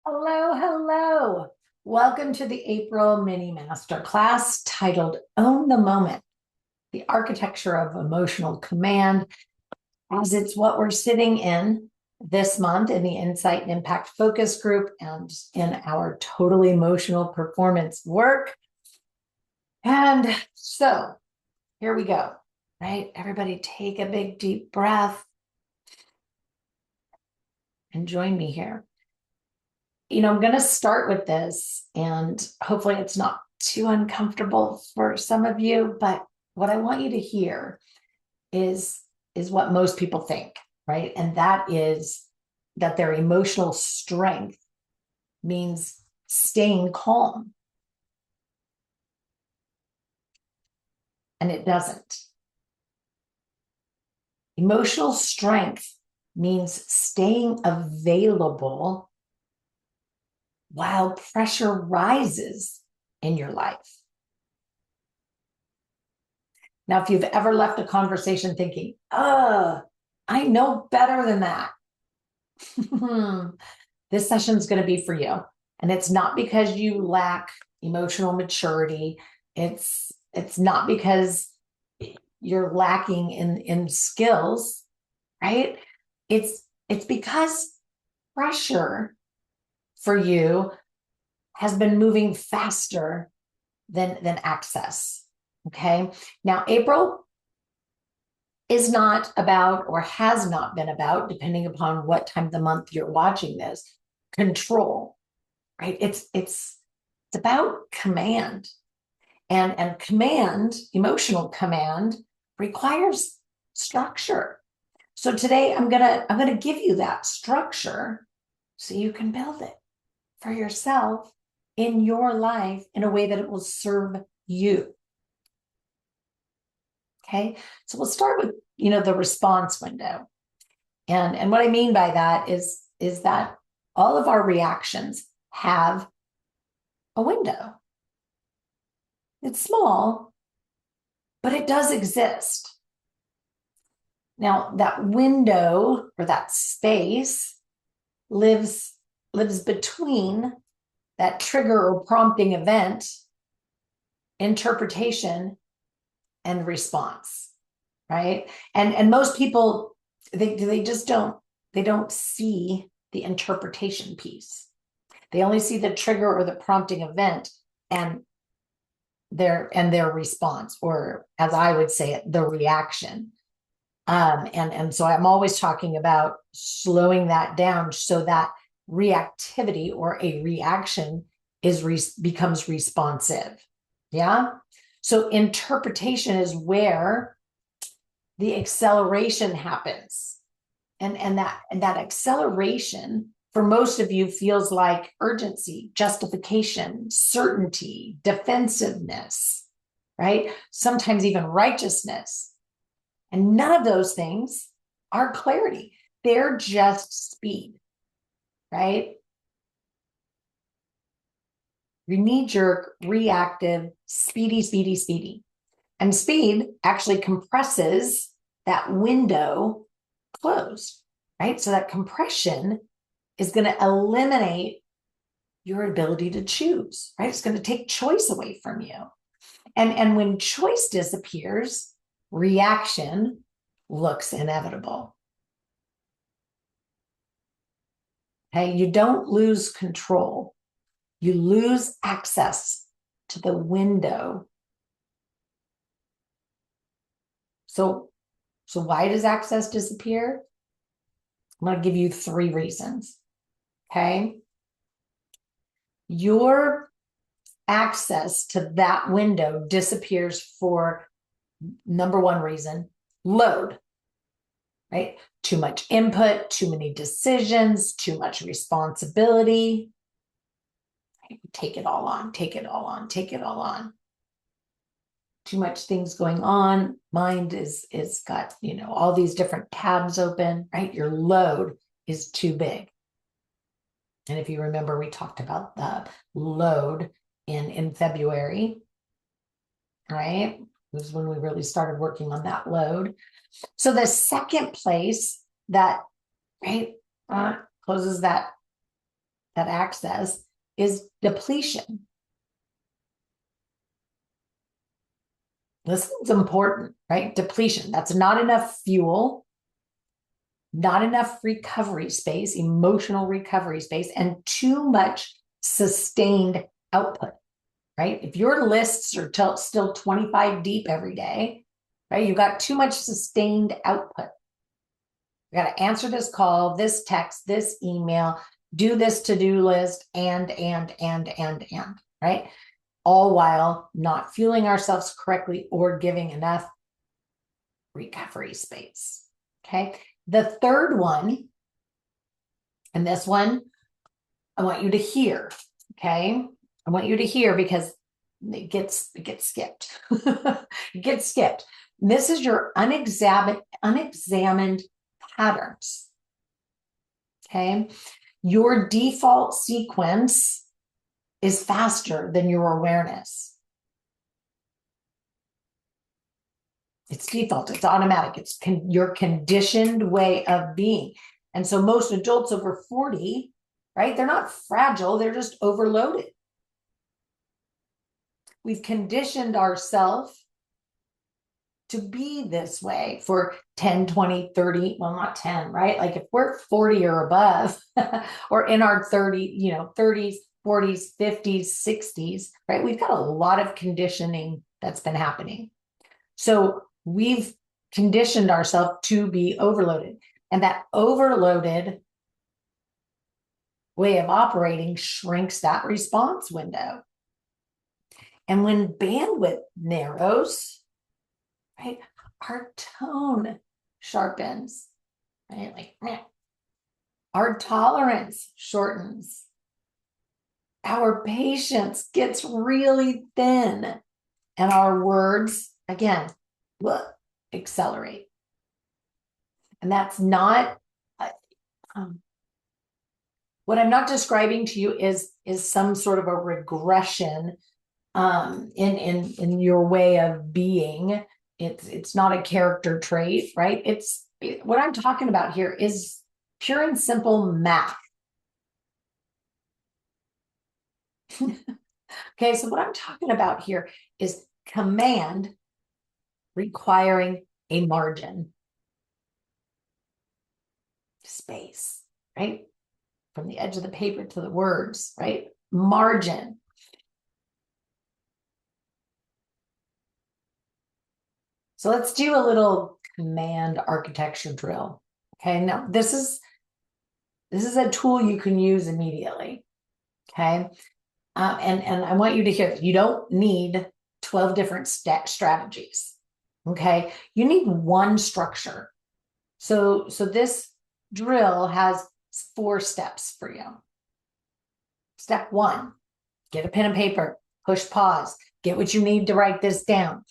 Hello, hello. Welcome to the April Mini-Masterclass titled Own the Moment, the Architecture of Emotional Command, as it's what we're sitting in this month in the Insight and Impact Focus Group and in our Total Emotional Performance work. And so here we go, right? Everybody take a big, deep breath and join me here. I'm going to start with this, and hopefully it's not too uncomfortable for some of you, but what I want you to hear is what most people think, right? And that is that their emotional strength means staying calm. And it doesn't. Emotional strength means staying available while pressure rises in your life. Now, if you've ever left a conversation thinking, I know better than that, this session is going to be for you. And it's not because you lack emotional maturity. It's not because you're lacking in skills, right? It's because pressure for you has been moving faster than access. Okay. Now, April is not about, or has not been about, depending upon what time of the month you're watching this, control, right? It's about command. And command, emotional command, requires structure. So today I'm gonna give you that structure so you can build it for yourself in your life in a way that it will serve you. Okay, so we'll start with the response window, and what I mean by that is that all of our reactions have a window. It's small, but it does exist. Now, that window or that space lives between that trigger or prompting event, interpretation, and response, right? And most people, they just don't see the interpretation piece. They only see the trigger or the prompting event and their response, or as I would say it, the reaction. And so I'm always talking about slowing that down so that reactivity or a reaction becomes responsive. Yeah. So interpretation is where the acceleration happens. And that acceleration for most of you feels like urgency, justification, certainty, defensiveness, right? Sometimes even righteousness. And none of those things are clarity. They're just speed, right? Your knee-jerk, reactive, speedy. And speed actually compresses that window closed, right? So that compression is going to eliminate your ability to choose, right? It's going to take choice away from you. And when choice disappears, reaction looks inevitable. Okay, you don't lose control. You lose access to the window. So why does access disappear? I'm going to give you 3 reasons. Okay. Your access to that window disappears for number 1 reason: load, right? Too much input, too many decisions, too much responsibility. Take it all on. Too much things going on. Mind is got, all these different tabs open, right? Your load is too big. And if you remember, we talked about the load in February, right? It was when we really started working on that load. So the second place that, right, closes that that access is depletion. This is important, right? Depletion. That's not enough fuel, not enough recovery space, emotional recovery space, and too much sustained output, right? If your lists are still 25 deep every day, right? You've got too much sustained output. You got to answer this call, this text, this email, do this to-do list, and, right? All while not fueling ourselves correctly or giving enough recovery space. Okay. The third one, and this one, I want you to hear. Okay. I want you to hear because it gets skipped. It gets skipped. This is your unexamined patterns. Okay. Your default sequence is faster than your awareness. It's default, it's automatic, it's your conditioned way of being. And so most adults over 40, right, they're not fragile, they're just overloaded. We've conditioned ourselves to be this way for 10, 20, 30, well, not 10, right? Like if we're 40 or above, or in our 30s, 40s, 50s, 60s, right? We've got a lot of conditioning that's been happening. So we've conditioned ourselves to be overloaded. And that overloaded way of operating shrinks that response window. And when bandwidth narrows, right, our tone sharpens, right? Like, meh. Our tolerance shortens. Our patience gets really thin. And our words, again, accelerate. And that's not, what I'm not describing to you is some sort of a regression in your way of being. It's not a character trait, right? What I'm talking about here is pure and simple math. Okay, so what I'm talking about here is command requiring a margin. Space, right? From the edge of the paper to the words, right? Margin. So let's do a little command architecture drill. Okay, now this is a tool you can use immediately. Okay, and I want you to hear that you don't need 12 different strategies. Okay, you need one structure. So this drill has 4 steps for you. Step 1, get a pen and paper, push pause, get what you need to write this down.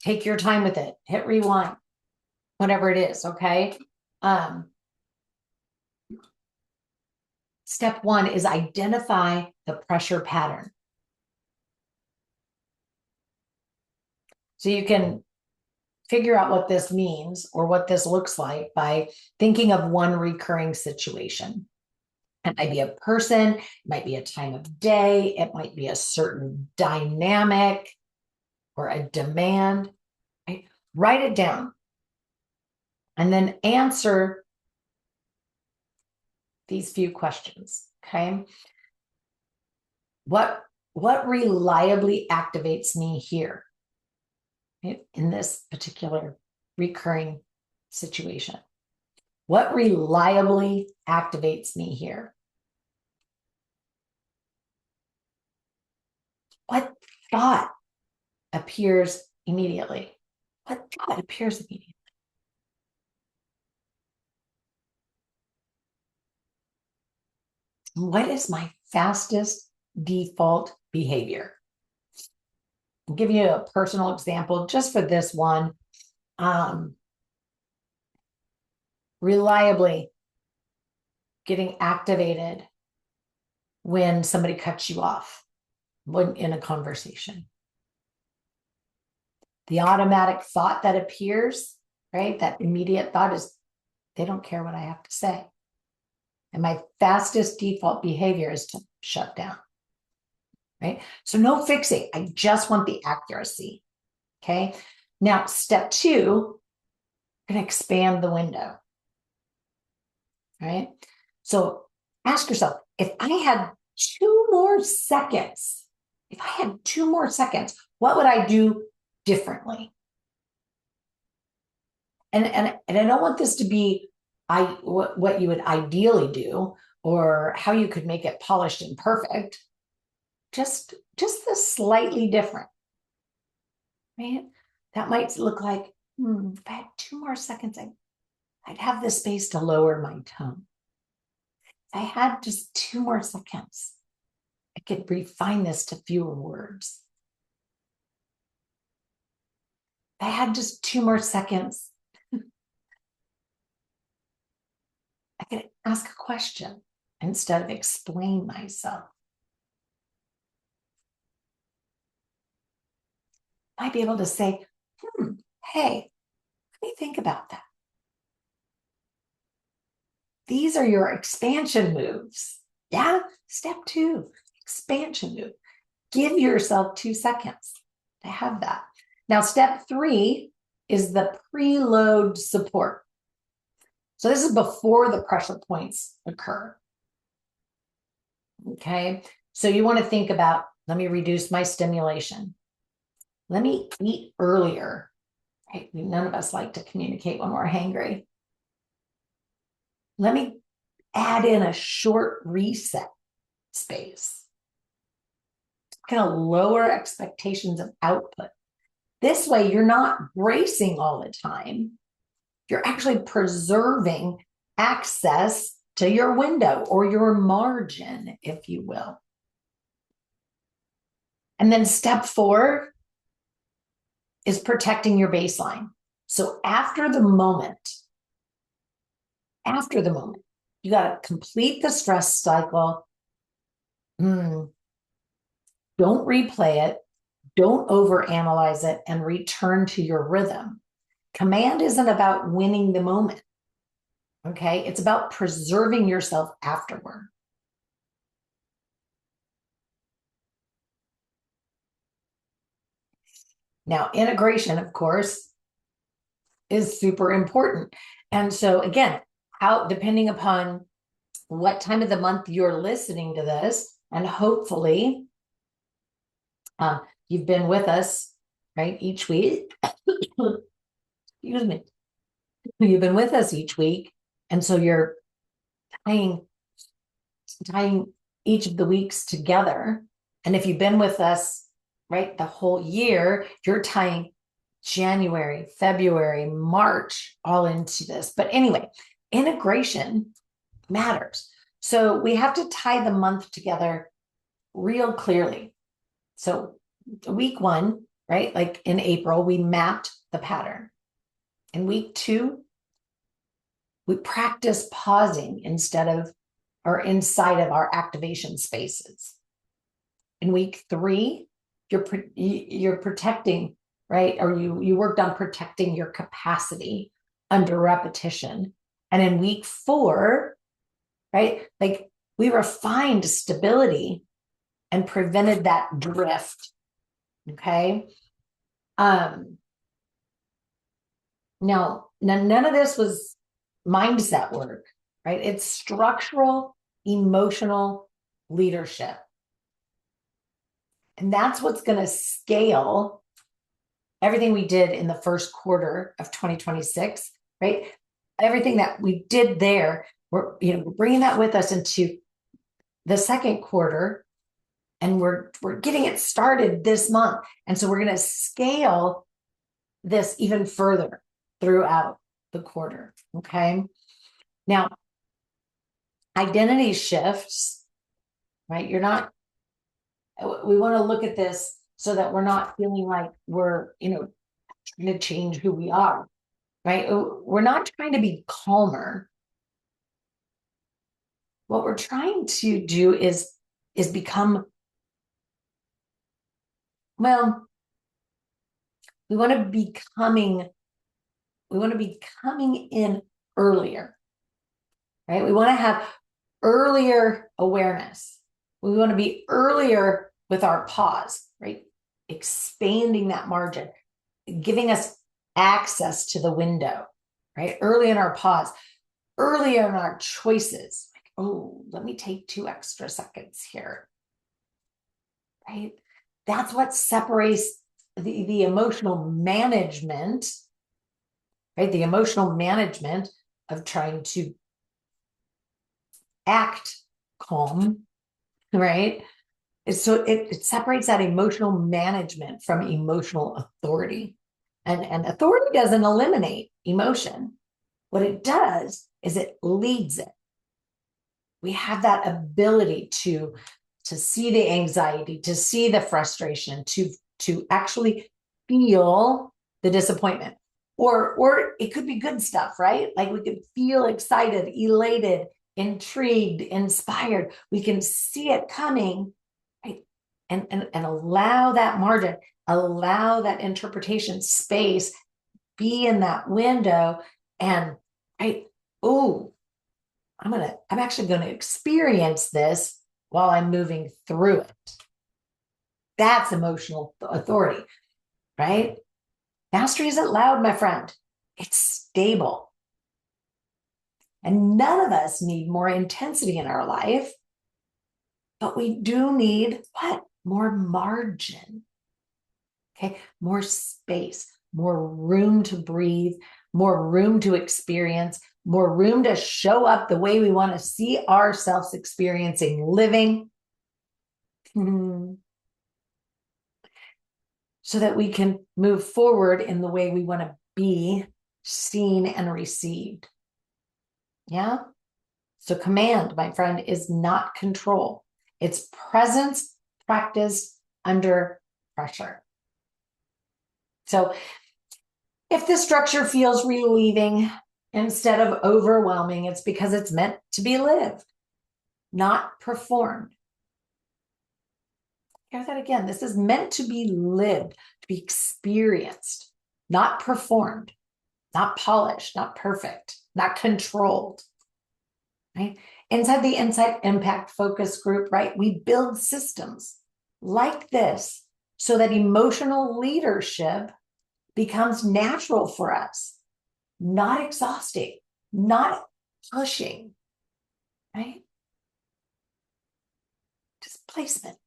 Take your time with it, hit rewind, whatever it is, okay? Step 1 is identify the pressure pattern. So you can figure out what this means or what this looks like by thinking of one recurring situation. It might be a person, it might be a time of day, it might be a certain dynamic or a demand. Right? Write it down and then answer these few questions, okay? What reliably activates me here in this particular recurring situation? What reliably activates me here? What thought appears immediately? What thought appears immediately? What is my fastest default behavior? I'll give you a personal example just for this one. Reliably getting activated when somebody cuts you off in a conversation. The automatic thought that appears, right? That immediate thought is, they don't care what I have to say. And my fastest default behavior is to shut down, right? So no fixing. I just want the accuracy. Okay. Now, step 2, I'm going to expand the window, right? So ask yourself, if I had 2 more seconds, what would I do differently? And I don't want this to be what you would ideally do or how you could make it polished and perfect. Just the slightly different, right? That might look like, if I had 2 more seconds, I'd have the space to lower my tone. If I had just 2 more seconds, I could refine this to fewer words. If I had just 2 more seconds, I could ask a question instead of explain myself. I'd be able to say, hey, let me think about that. These are your expansion moves. Yeah, step 2, expansion move. Give yourself 2 seconds to have that. Now, step 3 is the preload support. So this is before the pressure points occur. Okay, so you want to think about, let me reduce my stimulation. Let me eat earlier. Right? None of us like to communicate when we're hangry. Let me add in a short reset space. Kind of lower expectations of output. This way, you're not bracing all the time. You're actually preserving access to your window or your margin, if you will. And then step 4 is protecting your baseline. So after the moment, you got to complete the stress cycle. Don't replay it. Don't overanalyze it and return to your rhythm. Command isn't about winning the moment. Okay. It's about preserving yourself afterward. Now, integration, of course, is super important. And so again, depending upon what time of the month you're listening to this, and hopefully you've been with us, right, each week. Excuse me. You've been with us each week. And so you're tying each of the weeks together. And if you've been with us, right, the whole year, you're tying January, February, March all into this. But anyway, integration matters. So we have to tie the month together real clearly. So week 1, right, like in April, we mapped the pattern. In week 2, we practice pausing instead of or inside of our activation spaces. In week 3, you're protecting, right? Or you worked on protecting your capacity under repetition. And in week 4, right, like we refined stability and prevented that drift. Okay. Now, none of this was mindset work, right? It's structural, emotional leadership. And that's what's going to scale everything we did in the first quarter of 2026, right? Everything that we did there, we're bringing that with us into the second quarter, and we're getting it started this month. And so we're going to scale this even further throughout the quarter. Okay. Now, identity shifts, right? We want to look at this so that we're not feeling like we're, trying to change who we are, right? We're not trying to be calmer. What we're trying to do is become, well, we want to be coming in earlier, right? We want to have earlier awareness. We want to be earlier with our pause, right? Expanding that margin, giving us access to the window, right? Early in our pause, early in our choices. Like, oh, let me take 2 extra seconds here, right? That's what separates the emotional management, right? The emotional management of trying to act calm, right? So it separates that emotional management from emotional authority. And authority doesn't eliminate emotion. What it does is it leads it. We have that ability to see the anxiety, to see the frustration, to actually feel the disappointment. Or it could be good stuff, right? Like we could feel excited, elated, intrigued, inspired. We can see it coming, right? And allow that margin, allow that interpretation space, be in that window, and right, oh, I'm actually going to experience this while I'm moving through it. That's emotional authority, right? Mastery isn't loud, my friend. It's stable. And none of us need more intensity in our life, but we do need what? More margin. Okay, more space, more room to breathe, more room to experience, more room to show up the way we want to see ourselves experiencing living. So that we can move forward in the way we want to be seen and received. Yeah? So command, my friend, is not control. It's presence practiced under pressure. So if the structure feels relieving instead of overwhelming, it's because it's meant to be lived, not performed. Hear that again. This is meant to be lived, to be experienced, not performed, not polished, not perfect, not controlled. Right? Inside the Insight Impact Focus Group, right, we build systems like this so that emotional leadership becomes natural for us, not exhausting, not pushing, right? Displacement.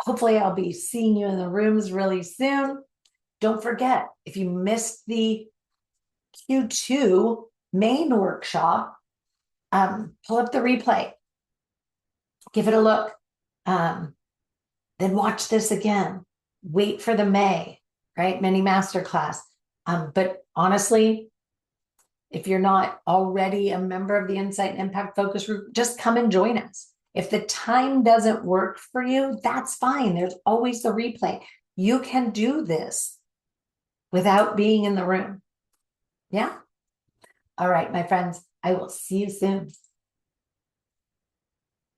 Hopefully, I'll be seeing you in the rooms really soon. Don't forget, if you missed the Q2 main workshop, pull up the replay, give it a look, then watch this again. Wait for the May, right? Mini-Masterclass. But honestly, if you're not already a member of the Insight and Impact Focus Group, just come and join us. If the time doesn't work for you, that's fine. There's always the replay. You can do this without being in the room. Yeah? All right, my friends, I will see you soon.